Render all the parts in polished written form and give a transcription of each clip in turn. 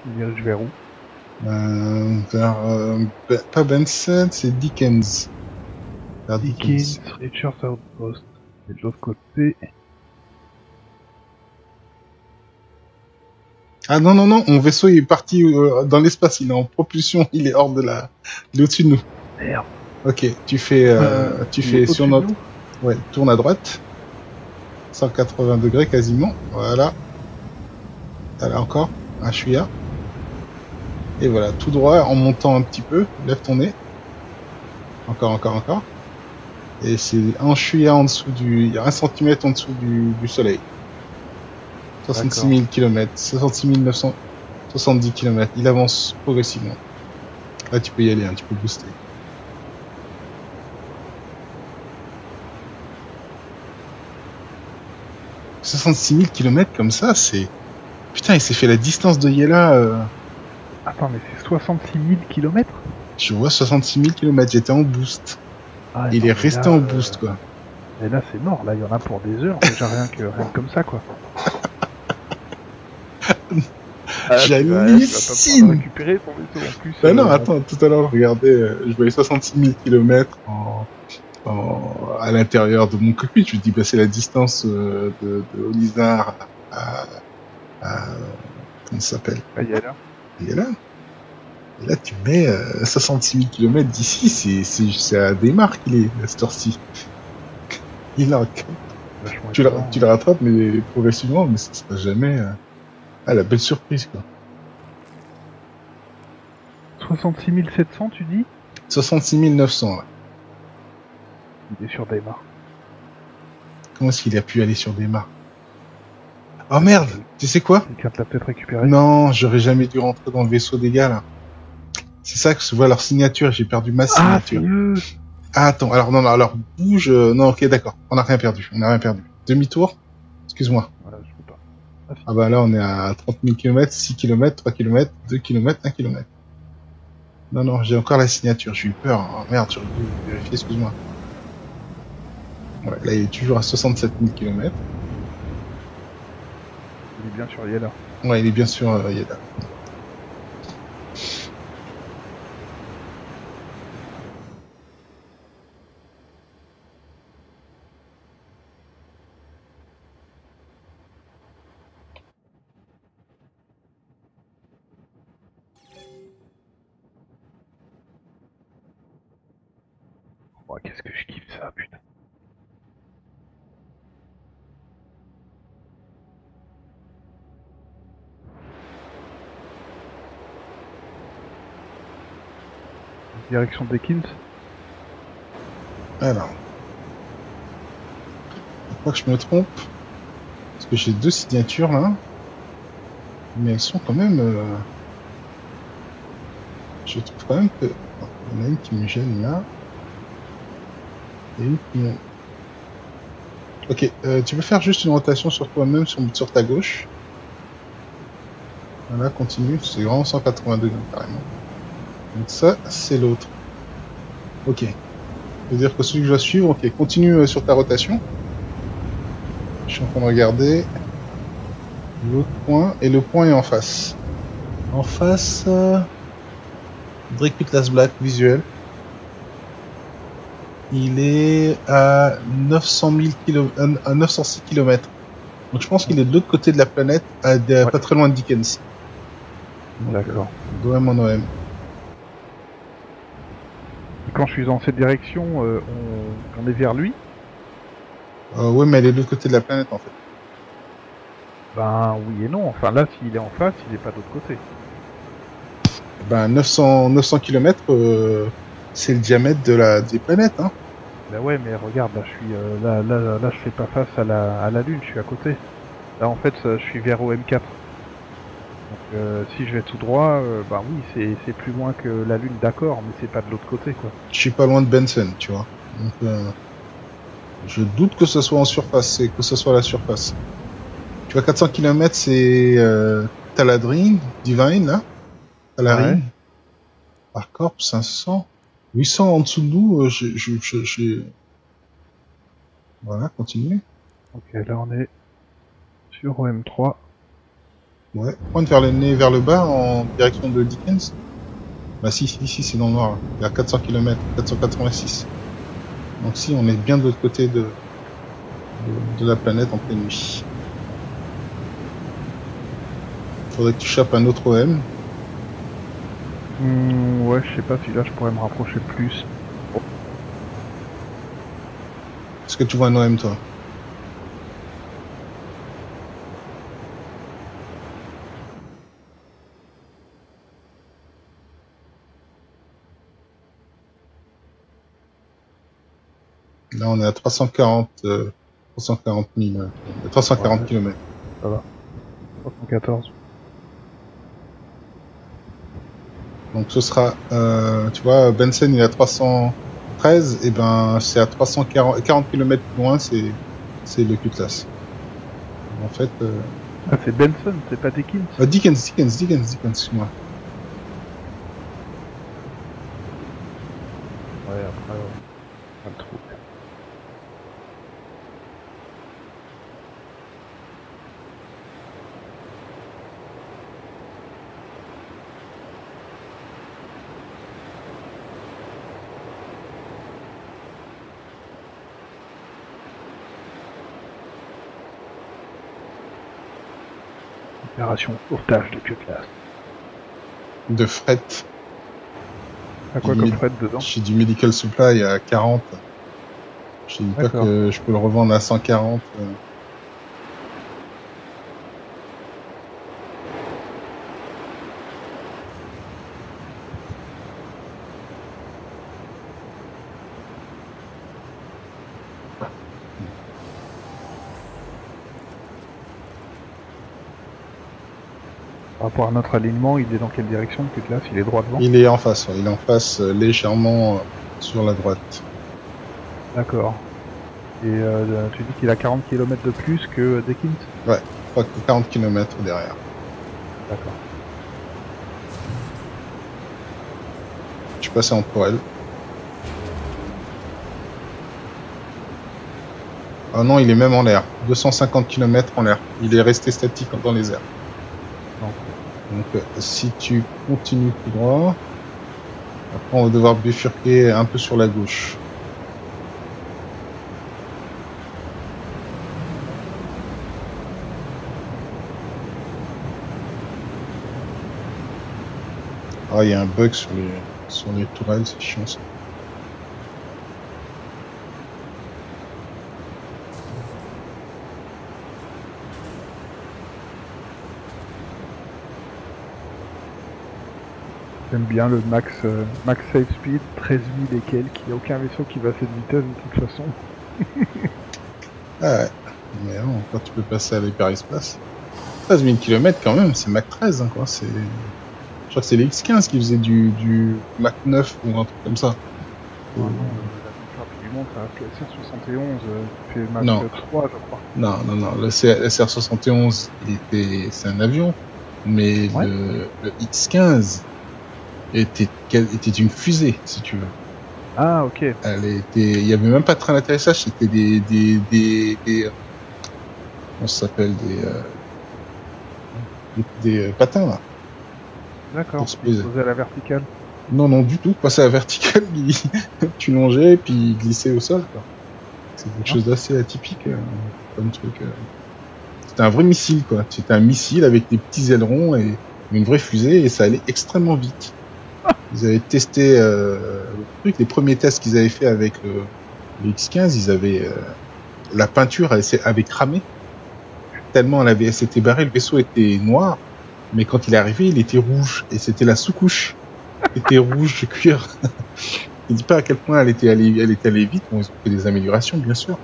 Tu me diriges vers où? Pas Benson, c'est Dickens. Vers Dickens, Dickens. Richards Outpost. Et de l'autre côté... Ah non, non, non, mon vaisseau il est parti dans l'espace, il est en propulsion, il est hors de la... Il est au-dessus de nous. Merde. Ok, tu Il est fais sur au-dessus de notre... nous? Ouais, tourne à droite, 180 degrés quasiment, voilà. Là encore, un chouïa. Et voilà, tout droit, en montant un petit peu, lève ton nez. Encore, encore, encore. Et c'est un chouïa en dessous du... Il y a 1 centimètre en dessous du soleil. 66 D'accord. 000 km, 66 970 km. Il avance progressivement. Là, tu peux y aller, hein, tu peux booster. 66 000 km comme ça, c'est... Putain, il s'est fait la distance de Yela. Attends, mais c'est 66 000 kilomètres. Je vois 66 000 km, j'étais en boost. Ah Il non, est mais resté là... en boost, quoi. Mais là, c'est mort. Là, il y en a pour des heures. Déjà, rien que comme ça, quoi. Ah, tu vas pas pouvoir le J'hallucine. récupérer, ton vaisseau, en plus. Ben non, attends, tout à l'heure, je regardais, je voyais 66 000 km à l'intérieur de mon cockpit. Je me dis, bah, c'est la distance de Olizar à comment ça s'appelle? Ah, il y a là. Et là, et là, tu mets 66 000 km d'ici, c'est à Desmar qu'il est, à cette heure-ci. Il a, Vachement tu étonnant. le rattrapes, mais progressivement, mais ça sera jamais, ah, la belle surprise, quoi. 66 700, tu dis? 66 900, ouais. Il est sur Daimar. Comment est-ce qu'il a pu aller sur Desmar? Oh merde, tu sais quoi? Quelqu'un te l'a peut-être récupéré? Non, j'aurais jamais dû rentrer dans le vaisseau des gars, là. C'est ça que je vois leur signature, j'ai perdu ma Ah, c'est signature. eux! Ah, attends, alors non, non, alors bouge, non, ok, d'accord, on n'a rien perdu, on n'a rien perdu. Demi-tour, excuse-moi. Voilà, je peux pas. Ah, si. Ah bah là, on est à 30 000 km, 6 km, 3 km, 2 km, 1 km. Non, non, j'ai encore la signature, j'ai eu peur. Oh merde, j'aurais dû vérifier, excuse-moi. Ouais, là, il est toujours à 67 000 km. Il est bien sur Yella. Ouais, il est bien sûr Yeda. Oh, qu'est-ce que je kiffe ça, putain. Direction Dekins. Alors, faut pas que je me trompe, parce que j'ai deux signatures là, mais elles sont quand même... je trouve quand même que... Il y en a une qui me gêne là, et une qui me... Ok, tu peux faire juste une rotation sur toi-même, sur ta gauche. Voilà, continue, c'est vraiment 180 degrés carrément. Donc ça, c'est l'autre. Ok. C'est-à-dire que celui que je dois suivre, ok, continue sur ta rotation. Je suis en train de regarder l'autre point, et le point est en face. En face, Drake Black visuel. Il est à 900 000 à 906 km. Donc je pense qu'il est de l'autre côté de la planète, pas très loin de Dickens. D'accord. D'OM en OM. Et quand je suis dans cette direction, on est vers lui? Ouais, mais elle est de l'autre côté de la planète en fait. Ben oui et non. Enfin là, s'il est en face, il est pas de l'autre côté. Ben 900 km, c'est le diamètre des planètes, hein. Ben ouais, mais regarde, là, je suis là, je fais pas face à la Lune, je suis à côté. Là, en fait, je suis vers OM4. Donc, si je vais tout droit, bah oui, c'est plus loin que la Lune, d'accord, mais c'est pas de l'autre côté, quoi. Je suis pas loin de Benson, tu vois. Donc, je doute que ce soit en surface, et que ce soit à la surface. Tu vois, 400 km, c'est Taladrine, Divine, là. Ouais. Talarine. Par corps, 500. 800 en dessous de nous, voilà, continue. Ok, là, on est sur OM3. Ouais. Pointe vers le nez vers le bas en direction de Dickens. Bah si, ici c'est dans le noir. Il y a 400 km, 486. Donc si, on est bien de l'autre côté de la planète en pleine nuit. Faudrait que tu chopes un autre OM. Ouais, je sais pas si là je pourrais me rapprocher plus. Est-ce que tu vois un OM toi? Là on est à 340 000, 340 Ouais, km. ça va. 74. Donc ce sera, tu vois, Benson il est à 313, et ben c'est à 40 km plus loin, c'est le Cutlass. En fait, Ah, c'est Benson, c'est pas Dickens. Dickens, excuse-moi. Ouais, après, pas le trou. Opération sauvetage de Cutlass. De fret, À j'ai quoi du, comme fret dedans? j'ai du medical supply à 40. Je dis pas D'accord. que je peux le revendre à 140. Par rapport à notre alignement, il est dans quelle direction le Cutlass? Il est droit devant? Il est en face, ouais, il est en face légèrement sur la droite. D'accord. Et tu dis qu'il a 40 km de plus que Dickens? Ouais, pas que 40 km derrière. D'accord. Je suis passé en tourelle. Ah non, il est même en l'air. 250 km en l'air. Il est resté statique dans les airs. Donc, Donc si tu continues tout droit, après on va devoir bifurquer un peu sur la gauche. Ah, il y a un bug sur les tourelles, c'est chiant ça. j'aime bien le max safe speed, 13 000 et quelques. Il n'y a aucun vaisseau qui va à cette vitesse de toute façon. Ah ouais. Mais non, quand tu peux passer à l'hyperespace. 13 000 km quand même, c'est Mach 13, hein, quoi. Je crois que c'est les X15 qui faisaient du Mach 9 ou un truc comme ça. Ah non, la plus rapide du monde, ça reste le SR-71, qui fait Mach Non, 3, je crois. non, le SR-71, c'est un avion, mais Ouais. le X15 était une fusée, si tu veux. Ah, ok. Il y avait même pas de train d'atterrissage, c'était on s'appelle des patins, là, D'accord. pour se Il se poser. posait à la verticale. Non, du tout. Passer à la verticale, tu longeais, puis glisser au sol, quoi. C'est quelque chose d'assez atypique, comme truc. C'était un vrai missile, quoi. C'était un missile avec des petits ailerons et une vraie fusée, et ça allait extrêmement vite. Ils avaient testé le truc, les premiers tests qu'ils avaient fait avec le X15, ils avaient la peinture avait cramé tellement elle s'était barrée, le vaisseau était noir, mais quand il est arrivé, il était rouge, et c'était la sous-couche qui était rouge de cuir. Je dis pas à quel point elle était allée vite. Bon, ils ont fait des améliorations, bien sûr.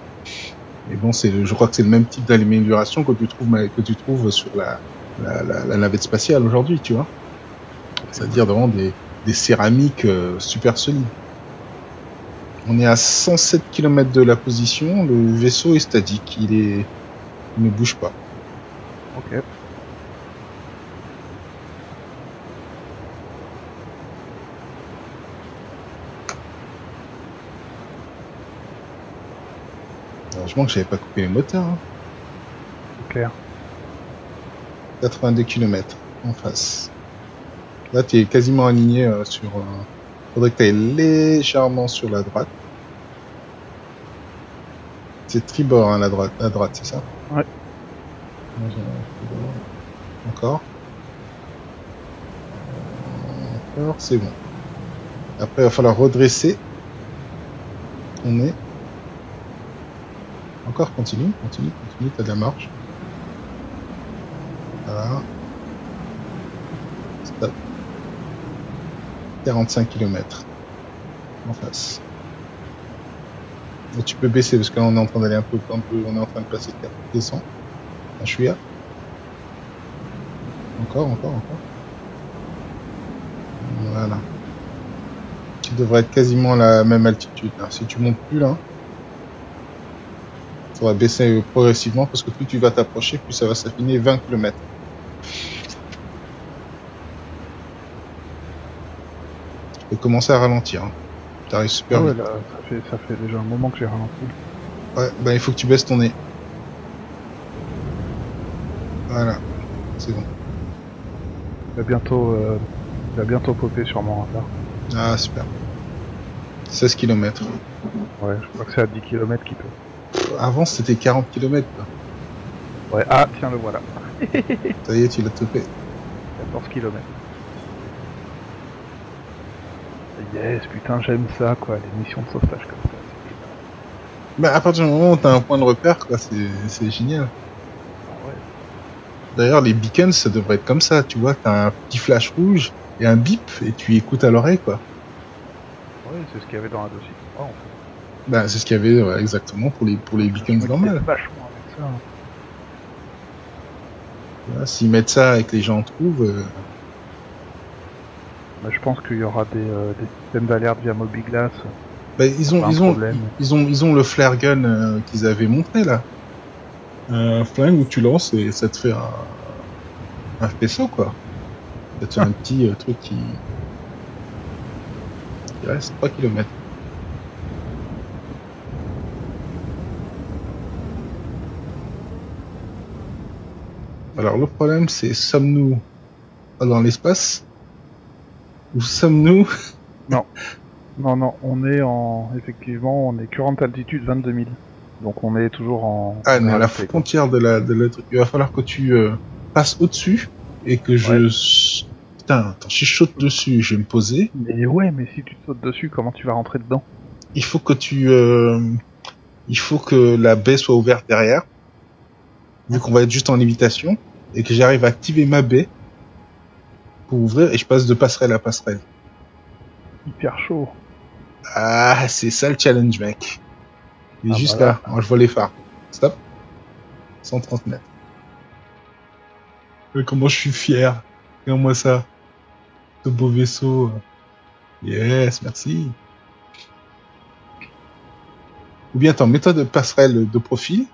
Mais bon, je crois que c'est le même type d'amélioration que tu trouves sur la navette spatiale aujourd'hui, tu vois. C'est-à-dire vraiment des céramiques super solides. On est à 107 km de la position. Le vaisseau est statique. Il ne bouge pas. Ok. Heureusement que j'avais pas coupé les moteurs. Hein. C'est clair. 82 km en face. Là, tu es quasiment aligné sur... faudrait que tu ailles légèrement sur la droite. C'est tribord, hein, la droite, c'est ça? Ouais. Encore. Encore, c'est bon. Après, il va falloir redresser. On est. Encore, continue, t'as de la marge. Voilà. Stop. 45 km en face. Et tu peux baisser parce que là on est en train d'aller un peu, on est en train de passer 4. Descends. Là, je suis là. Encore. Voilà. Tu devrais être quasiment à la même altitude. Là. Si tu montes plus là, tu vas baisser progressivement parce que plus tu vas t'approcher, plus ça va s'affiner 20 km. Tu peux commencer à ralentir. Hein. Tu arrives super Ouais, vite. là, ça fait déjà un moment que j'ai ralenti. Ouais, bah il faut que tu baisses ton nez. Voilà, c'est bon. Il va bientôt popper sur mon radar. Ah, super. 16 km. Ouais, je crois que c'est à 10 km qu'il peut. Avant, c'était 40 km. Ouais, ah, tiens, le voilà. Ça y est, tu l'as topé. 14 km. Yes, putain, j'aime ça, quoi, les missions de sauvetage comme ça. Bah, à partir du moment où t'as un point de repère, quoi, c'est génial. Ouais. D'ailleurs, les beacons, ça devrait être comme ça, tu vois, t'as un petit flash rouge et un bip, et tu écoutes à l'oreille, quoi. Ouais, c'est ce qu'il y avait dans la dossier. Oh, en fait. Bah, c'est ce qu'il y avait ouais, exactement pour les beacons normales. Vachement avec ça. Hein. Voilà, s'ils mettent ça et que les gens trouvent... Bah, je pense qu'il y aura des systèmes d'alerte via Mobiglass. Bah, ils ont le flare gun qu'ils avaient montré, là. Un flingue où tu lances et ça te fait un faisceau, quoi. Ça te fait un petit truc qui reste 3 km. Alors, le problème, c'est sommes-nous dans l'espace ou sommes-nous... Non. Non, effectivement, on est current altitude 22 000. Donc on est toujours en... Ah, en non, à la RLT, frontière de la truc. Il va falloir que tu passes au-dessus et que Ouais. Putain, attends, si je saute dessus, je vais me poser. Mais ouais, mais si tu sautes dessus, comment tu vas rentrer dedans? Il faut que il faut que la baie soit ouverte derrière, vu qu'on va être juste en lévitation, et que j'arrive à activer ma baie pour ouvrir et je passe de passerelle à passerelle. Hyper chaud. Ah, c'est ça le challenge, mec. Il est juste voilà. là. Moi, je vois les phares. Stop. 130 mètres. Comment je suis fier. Regarde-moi ça. Ce beau vaisseau. Yes, merci. Ou bien, attends, mets-toi de passerelle de profil.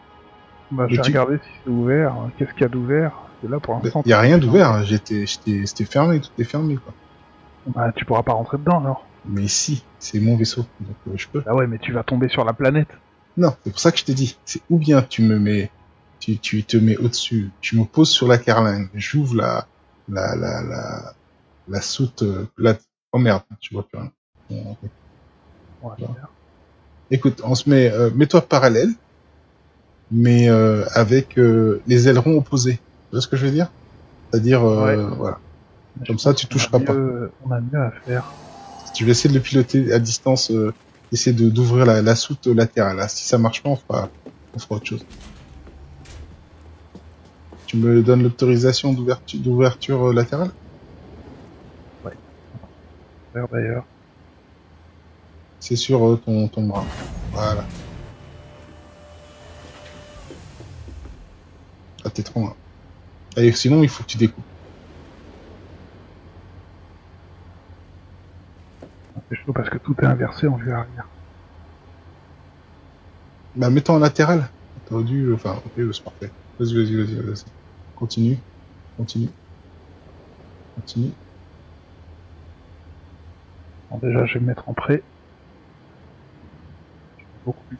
Bah, j'ai regardé si c'est ouvert. Qu'est-ce qu'il y a d'ouvert? Parce que là, pour l'instant... Il n'y a rien d'ouvert. C'était fermé. Tout est fermé, quoi. Bah, tu pourras pas rentrer dedans, alors. Mais si, c'est mon vaisseau. Donc, je peux. Ah ouais, mais tu vas tomber sur la planète. Non, c'est pour ça que je t'ai dit. C'est ou bien tu me mets... Tu te mets au-dessus. Tu me poses sur la carlingue. J'ouvre la soute... Oh merde, tu vois plus rien. Ouais, Écoute, on se met... mets-toi parallèle, mais avec les ailerons opposés. Tu vois ce que je veux dire? C'est-à-dire, ouais. voilà. Comme ça, tu toucheras pas. On a mieux à faire. Si tu veux essayer de le piloter à distance, essayer d'ouvrir la soute latérale. Là. Si ça marche pas, on fera autre chose. Tu me donnes l'autorisation d'ouverture latérale? Ouais. D'ailleurs. C'est sur ton bras. Voilà. Ah, t'es trop loin. Allez, sinon, il faut que tu découpes. C'est chaud parce que tout est inversé en vue arrière. Bah, mets-toi en latéral. T'aurais dû... Enfin, ok, c'est parfait. Vas-y. Continue. Bon, déjà, je vais me mettre en prêt. Beaucoup plus.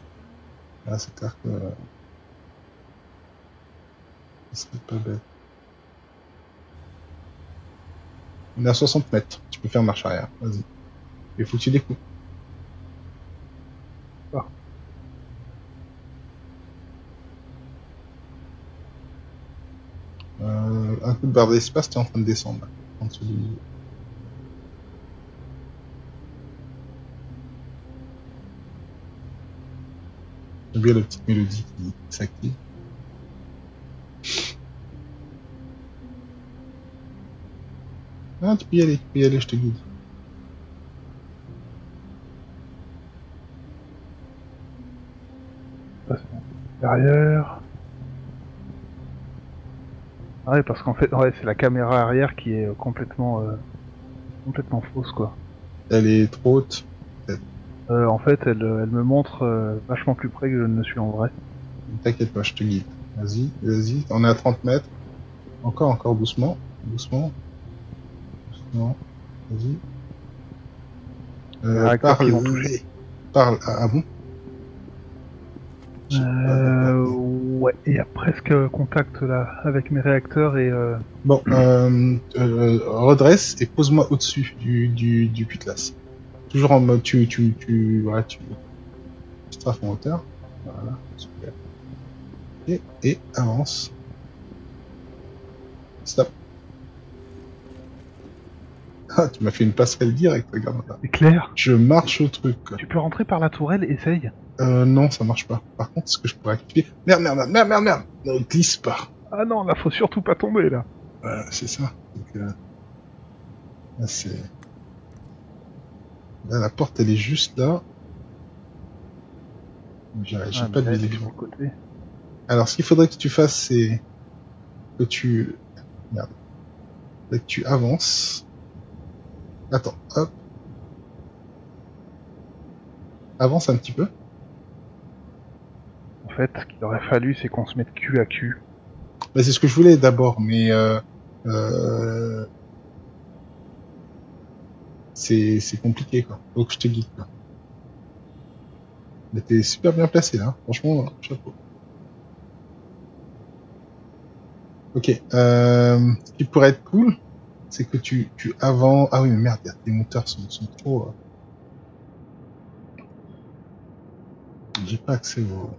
Ah, c'est clair que... Ce serait pas bête. On est à 60 mètres. Tu peux faire marche arrière. Vas-y. Il faut que tu découpes. Ah. Un coup de barre d'espace, tu es en train de descendre. Là, en dessous du niveau. J'aime bien la petite mélodie qui s'active. Ah, tu peux y aller, je te guide. Derrière. Ah ouais, parce qu'en fait, ouais, c'est la caméra arrière qui est complètement fausse, quoi. Elle est trop haute. En fait, elle me montre vachement plus près que je ne le suis en vrai. T'inquiète pas, je te guide. Vas-y, vas-y. On est à 30 mètres. Encore doucement. Doucement. Doucement. Vas-y. Les réacteurs qui vont toucher. Parle. Ah bon? J'ai pas d'accord. Ouais, il y a presque contact là avec mes réacteurs et Bon, redresse et pose-moi au-dessus du cutlass. Toujours en mode voilà, tu strafe en hauteur. Voilà, super. Et avance. Stop. Ah, tu m'as fait une passerelle directe, regarde là. c'est clair. Je marche au truc, quoi. Tu peux rentrer par la tourelle, essaye. Non, ça marche pas. Par contre, ce que je pourrais activer... Merde. Ne glisse pas. Ah non, là faut surtout pas tomber là. Voilà, c'est ça. Donc, là, c'est... Là, la porte, elle est juste là. J'ai pas de vision. Côté. Alors, ce qu'il faudrait que tu fasses, c'est que tu... Merde. Que tu avances. Attends, hop. Avance un petit peu. En fait, ce qu'il aurait fallu, c'est qu'on se mette cul à cul. Bah, c'est ce que je voulais d'abord, mais c'est compliqué, quoi. Donc je te guide, quoi. Mais t'es super bien placé, là. Franchement, chapeau. Ok. Ce qui pourrait être cool, c'est que tu avances... Ah oui, mais merde, tes moteurs sont trop... J'ai pas accès au...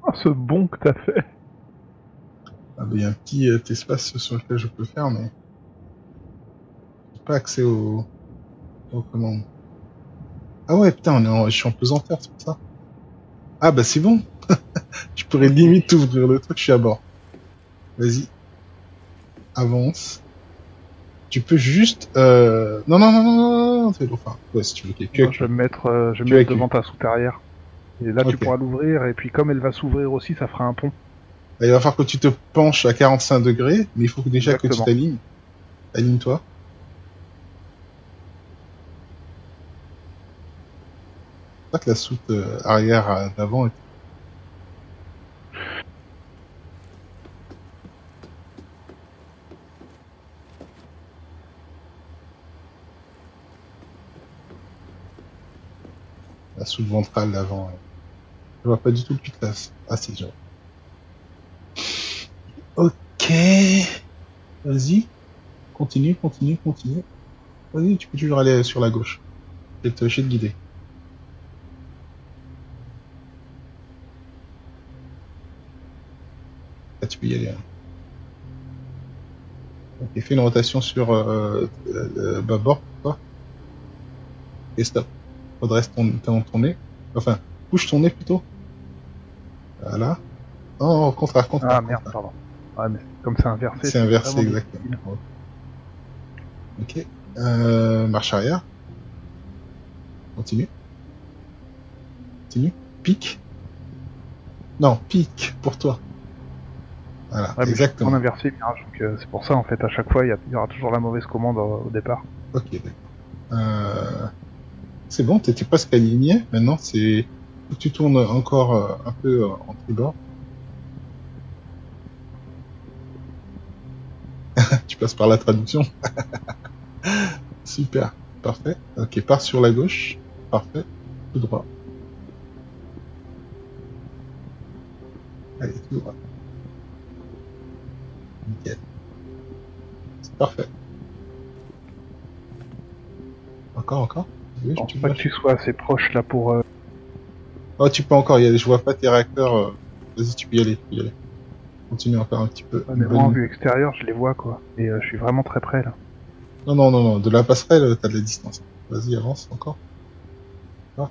Oh, ce bond que t'as fait. Ah, bah, il y a un petit espace sur lequel je peux faire, mais... J'ai pas accès aux commandes. Ah ouais, putain, je suis en pesanteur, c'est pour ça. Ah bah c'est bon. Je pourrais limite ouvrir le truc, je suis à bord. Vas-y. Avance. Tu peux juste... Non, c'est enfin, ouais, si tu veux. Okay. Moi, je vais me mettre, devant ta soute arrière. Et là, tu pourras l'ouvrir, et puis comme elle va s'ouvrir aussi, ça fera un pont. Là, il va falloir que tu te penches à 45 degrés, mais il faut déjà Exactement. que tu t'alignes. Aligne-toi. C'est pas que la soute arrière d'avant est... La soute ventrale d'avant. Je vois pas du tout le cul-de-classe. Ah si, je vois. Ok. Vas-y. Continue. Vas-y, tu peux toujours aller sur la gauche. Je vais te guider. Là, tu peux y aller. Hein. Ok, fais une rotation sur bâbord, quoi. Et stop. Redresse ton nez. Enfin, bouge ton nez plutôt. Voilà. Oh, au contraire. Ah merde, pardon. Ah, mais comme c'est inversé. C'est inversé, exactement. Ok. Marche arrière. Continue. Pique. Non, pique pour toi. Voilà, ouais, exactement. En inversé, Mirage. Donc c'est pour ça, en fait, à chaque fois, il y aura toujours la mauvaise commande au départ. Ok, d'accord. C'est bon, t'étais presque aligné. Maintenant, c'est... Faut que tu tournes encore un peu en tribord. Tu passes par la traduction. Super, parfait. Ok, pars sur la gauche. Parfait, tout droit. Allez, tout droit. Nickel. Parfait. Encore oui, Je pense pas que tu sois assez proche là pour... Oh, tu peux encore y aller, je vois pas tes réacteurs. Vas-y, tu peux y aller, Continue encore un petit peu. Ouais, mais moi en vue extérieure, je les vois quoi. Et je suis vraiment très près là. Non, de la passerelle, t'as de la distance. Vas-y, avance encore. Ah.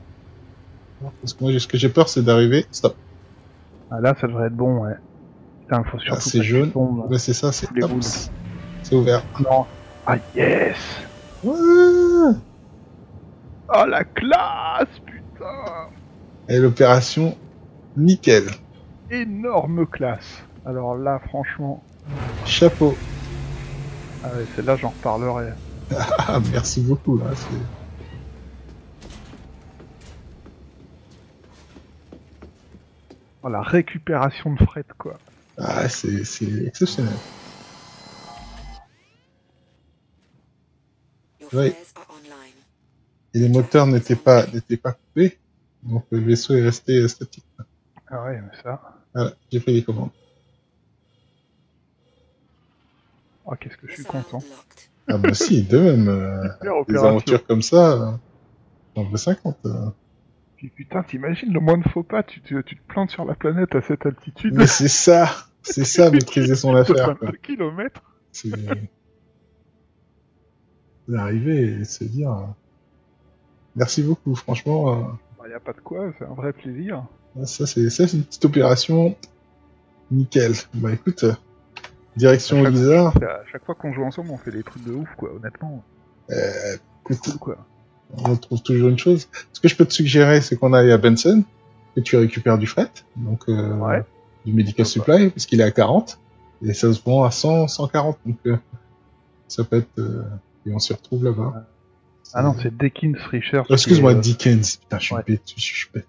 Parce que moi, ce que j'ai peur, c'est d'arriver. Stop. Ah, là, ça devrait être bon, ouais. Putain, faut surtout C'est pas que tu jaune. tombes. Ouais, c'est ça, c'est Sous les boules. C'est ouvert. Non. Ah yes. Ouais. Oh la classe, putain. Et l'opération, nickel. Énorme classe. Alors là, franchement... Chapeau. Ah ouais, celle-là, j'en reparlerai. Ah, merci beaucoup, là. Oh, la récupération de fret, quoi. Ah, c'est exceptionnel. Oui. Et les moteurs n'étaient pas coupés, donc le vaisseau est resté statique. Ah ouais, mais ça... Voilà, j'ai fait les commandes. Oh, qu'est-ce que je suis content. Ah bah si, de même, des aventures comme ça, j'en veux 50. Puis putain, t'imagines, le moindre faux pas, tu te plantes sur la planète à cette altitude. Mais c'est ça, maîtriser son affaire. 62 km. C'est d'arriver et se dire merci beaucoup, franchement. Bah, y a pas de quoi, c'est un vrai plaisir. Ça c'est une petite opération nickel. Bah écoute, direction Lisa. À chaque fois qu'on joue ensemble, on fait des trucs de ouf, quoi, honnêtement. Écoute, cool, quoi. On trouve toujours une chose. Ce que je peux te suggérer, c'est qu'on aille à Benson, que tu récupères du fret, donc ouais. Du medical supply, parce qu'il est à 40, et ça se vend à 100, 140, donc ça peut être... et on s'y retrouve là-bas. Ah non, c'est Dickens Research. Excuse-moi, Dickens. Putain, je suis bête, je suis bête.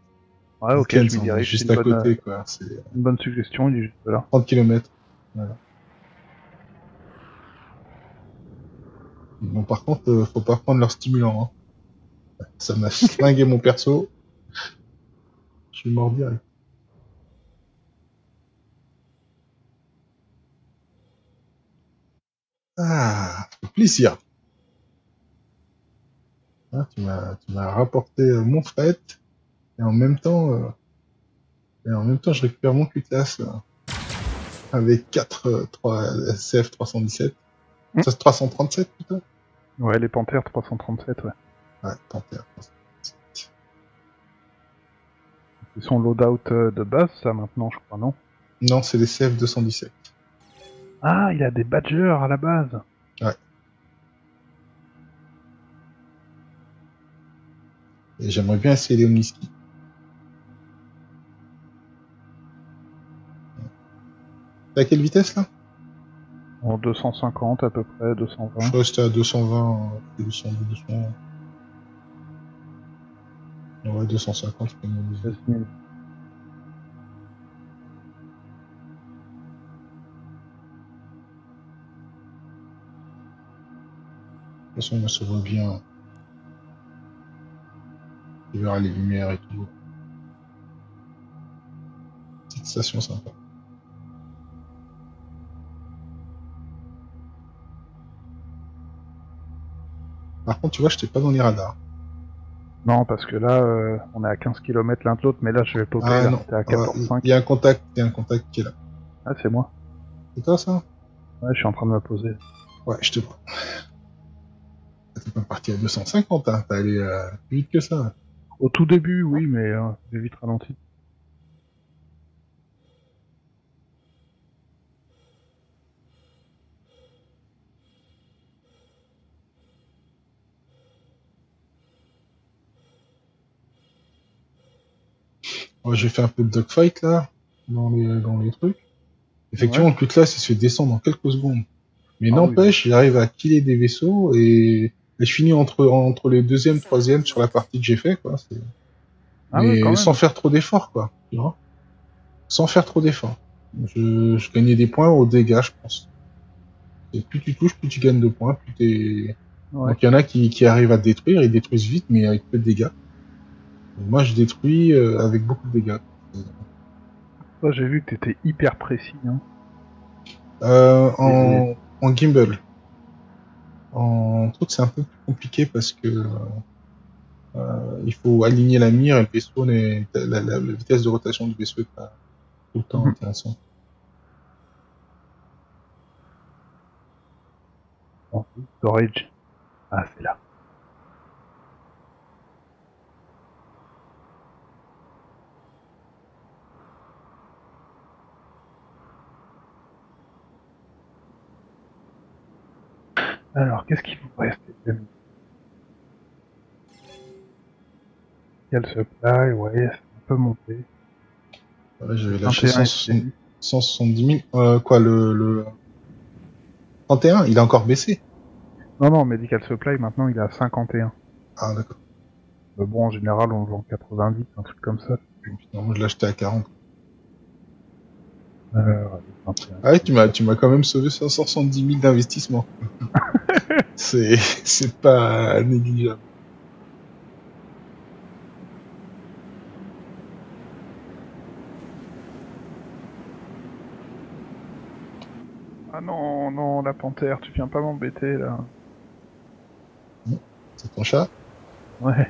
Ouais, ok, Dickens, je me dirais, juste à côté, quoi. C'est une bonne suggestion, il est juste là. 30 km. Voilà. Bon, par contre, faut pas prendre leur stimulant. Hein. Ça m'a flingué mon perso. Je suis mort direct. Ah, ça fait plaisir. Ah, tu m'as rapporté mon fret et en même temps, je récupère mon cutlass avec 4 CF 317. Ça c'est 337 plutôt. Ouais, les Panthères 337, ouais. Ouais, Panthère 337. C'est son loadout de base, ça maintenant, je crois, non? Non, c'est les CF 217. Ah, il a des Badgers à la base. Ouais. Et j'aimerais bien essayer les Omniski. T'es à quelle vitesse là? En 250 à peu près, 220. Je crois que c'était à 220, 200. Ouais, 250, je peux me dire. 000. De toute façon, moi, ça voit bien. Tu verras les lumières et tout. Petite station sympa. Par contre, tu vois, je t'ai pas dans les radars. Non, parce que là, on est à 15 km l'un de l'autre, mais là, je vais popper, Ah là. non, T'es à 14,5. il y a un contact qui est là. Ah, c'est moi. C'est toi, ça? Ouais, je suis en train de me poser. Ouais, je te vois. T'es pas parti à 250, hein. T'es allé plus vite que ça. Au tout début, oui, mais j'ai vite ralenti. Ouais, j'ai fait un peu de dogfight, là, dans les trucs. Effectivement, le cutlass, il se fait descendre en quelques secondes. Mais n'empêche, j'arrive à killer des vaisseaux et je finis entre les deuxième, troisième sur la partie que j'ai fait, quoi. Mais sans faire trop d'efforts, quoi. Tu vois, sans faire trop d'efforts. Je gagnais des points au dégâts, je pense. Et plus tu touches, plus tu gagnes de points, plus t'es... Ouais. Donc il y en a qui arrivent à détruire, ils détruisent vite, mais avec peu de dégâts. Et moi, je détruis avec beaucoup de dégâts. Toi, j'ai vu que t'étais hyper précis, hein. En gimbal. En truc, c'est un peu plus compliqué parce que il faut aligner la mire et le vaisseau, la vitesse de rotation du vaisseau est pas tout le temps Mhm. intéressant. Ensuite, storage. Ah, c'est là. Alors, qu'est-ce qu'il vous reste, les amis? Quel supply, ouais, ça a un peu monté. Voilà, j'avais Le lâché 21 STI. 170 000. Quoi, le 31, il a encore baissé. Non, non, Medical Supply, maintenant, il est à 51. Ah, d'accord. Mais bon, en général, on le vend 90, un truc comme ça. Non, moi, je l'ai acheté à 40. Le 21 Ah ouais, STI. tu m'as quand même sauvé 570 000 d'investissement. C'est pas négligeable. Ah non, non, la panthère, tu viens pas m'embêter, là. C'est ton chat? Ouais.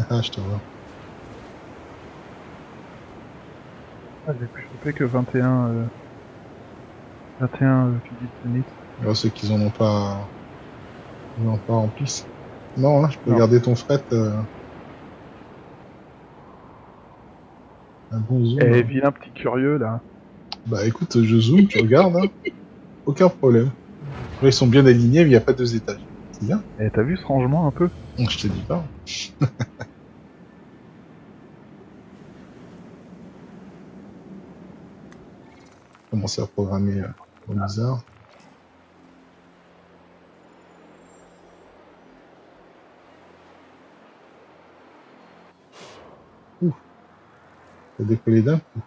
Ah, je te vois. Ah, j'ai pu choper que 21 Philips Units. Oh, c'est qu'ils en ont pas, ils en ont pas rempli. Non, hein, je peux Non. garder ton fret, un bon zoom, Eh, hein. vilain petit curieux, là. Bah écoute, je zoome, tu regardes, hein. Aucun problème. Après, ils sont bien alignés, mais il n'y a pas deux étages. C'est bien. Eh, t'as vu ce rangement, un peu? Je te dis pas. Commencer à programmer au bizarre. Ouh, ça a décollé d'un coup.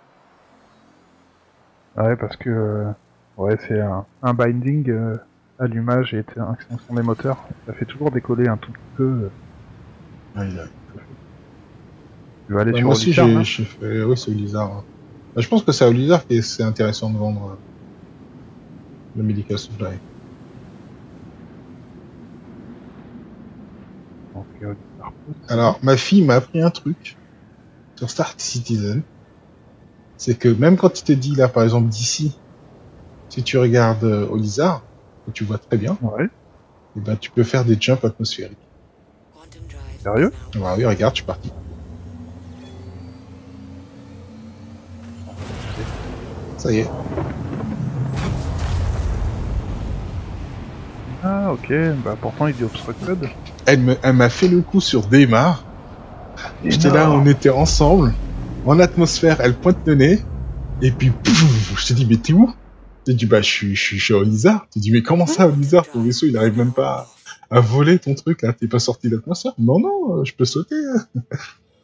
Ouais, parce que... ouais, c'est un binding, allumage et extinction des moteurs. Ça fait toujours décoller un tout petit peu. Ah, Tu vas aller ouais, sur moi aussi, Olisar, là? j'ai fait... Oui, c'est Olizar, hein. Bah, je pense que c'est à Olizar que c'est intéressant de vendre le Medical Supply. Donc, Olisar aussi. Alors, ma fille m'a appris un truc sur Star Citizen. C'est que même quand il te dit, là, par exemple, d'ici, si tu regardes Olizar, que tu vois très bien, Ouais, eh ben, tu peux faire des jumps atmosphériques. sérieux? Ah oui, regarde, je suis parti. Ça y est. Ah, ok, bah pourtant il dit obstructed. Elle m'a fait le coup sur Daymar. J'étais là, on Énorme! était ensemble. En atmosphère, elle pointe le nez. Et puis, pouf, je te dis, mais t'es où? Je te dis, bah, je suis à Olizar. Tu dis, mais comment ça, Olizar? Ton vaisseau, il arrive même pas à voler ton truc, là. T'es pas sorti de l'atmosphère? Non, non, je peux sauter, hein.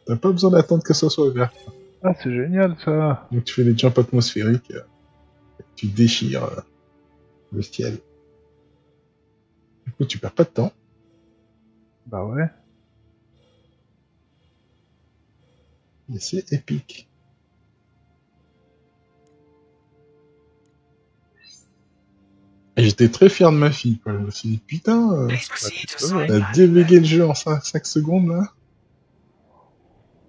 T'as pas besoin d'attendre que ça soit ouvert. Ah, c'est génial ça! Donc, tu fais des jumps atmosphériques, tu déchires le ciel. Du coup, tu perds pas de temps. Bah ouais. Et c'est épique. Et j'étais très fier de ma fille, quoi. Je me suis dit, putain, Bah tu peux, ouais. t'as dévégué le jeu en 5 secondes, là.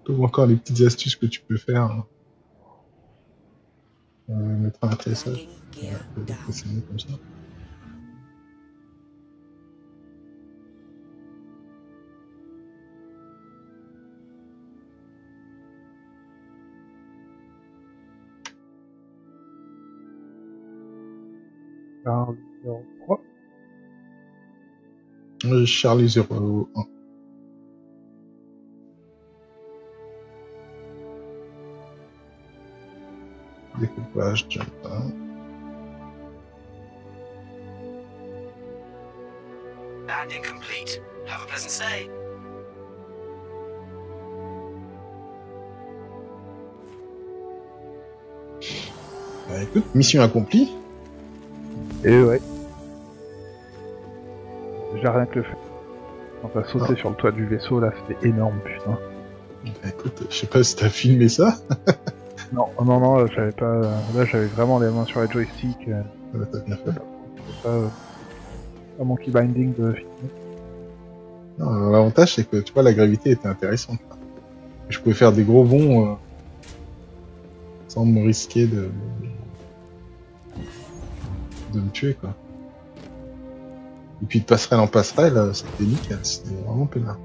Trouve encore les petites astuces que tu peux faire, hein. Mettre un atterrissage. Voilà, c'est mieux comme ça. Charles 03. Charlie 01. Découpage, jump 1. Landing complete. Have a pleasant stay. Bah écoute, mission accomplie. Et ouais. J'ai rien que le fait. Quand t'as sauté sur le toit du vaisseau, là, c'était énorme, putain. Bah écoute, je sais pas si t'as filmé ça. Non, j'avais pas... Là, j'avais vraiment les mains sur les joysticks. Bah, t'as bien fait. C'est pas mon key binding de filmer. Non, l'avantage, c'est que, tu vois, la gravité était intéressante. Là. Je pouvais faire des gros bonds sans me risquer de me tuer, quoi. Et puis de passerelle en passerelle, c'était nickel, c'était vraiment peinard.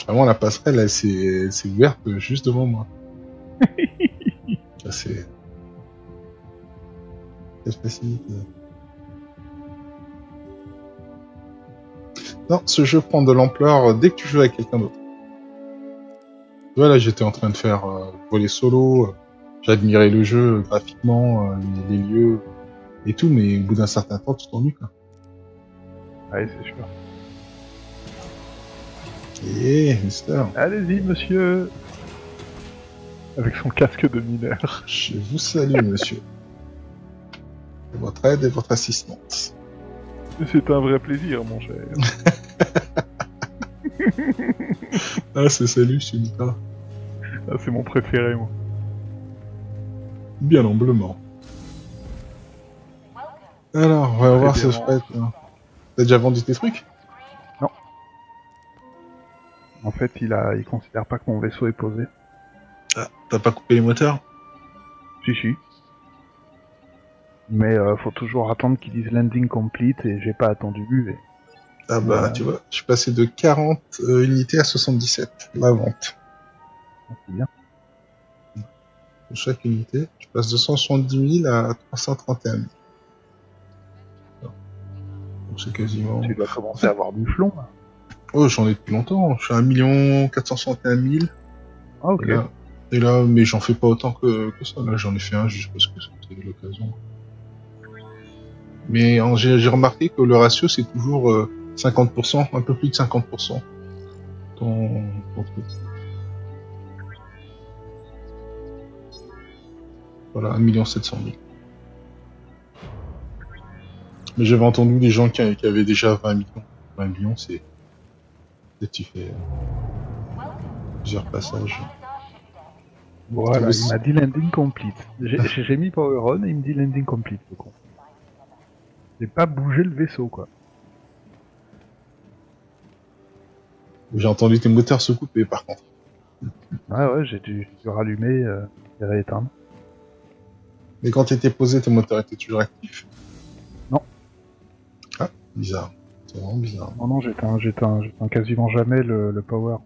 Vraiment, la passerelle, elle s'est ouverte juste devant moi. Ça, c'est... Quelle facilité. Non, ce jeu prend de l'ampleur dès que tu joues avec quelqu'un d'autre. Tu vois, là, j'étais en train de faire voler solo, j'admirais le jeu graphiquement, les lieux et tout, mais au bout d'un certain temps, tu t'ennuies, quoi. Ouais, c'est sûr. Eh, Mister. Allez-y, monsieur. Avec son casque de mineur. Je vous salue, monsieur. De votre aide et votre assistance. C'est un vrai plaisir, mon cher. Ah, c'est salut, je dis pas. Ah, c'est mon préféré, moi. Bien humblement. Alors, on va voir ce fait. T'as déjà vendu tes trucs? Non. En fait, il considère pas que mon vaisseau est posé. Ah, t'as pas coupé les moteurs? Si. Mais faut toujours attendre qu'ils disent landing complete et j'ai pas attendu. Et... Ah bah, tu vois, je suis passé de 40 unités à 77, la vente. C'est bien. Pour chaque unité, je passe de 170 000 à 331 000. Donc c'est quasiment... Tu dois commencer à avoir du flon, là. Oh, j'en ai depuis longtemps, je suis à 1 461 000. Ah, ok. Et là, mais j'en fais pas autant que ça, là j'en ai fait un juste parce que c'était l'occasion. Mais j'ai remarqué que le ratio c'est toujours 50%, un peu plus de 50%. Ton truc. Voilà, 1 700 000. Mais j'avais entendu des gens qui avaient déjà 20 millions. 20 millions, c'est... Tu fais plusieurs passages. Voilà, il m'a dit landing complete. J'ai mis power on et il me dit landing complete, le con. J'ai pas bougé le vaisseau, quoi. J'ai entendu tes moteurs se couper, par contre. Ouais, j'ai dû rallumer et rééteindre. Mais quand t'étais posé, tes moteurs étaient toujours actifs? Non. Ah, bizarre. C'est vraiment bizarre. Non, j'éteins quasiment jamais le power.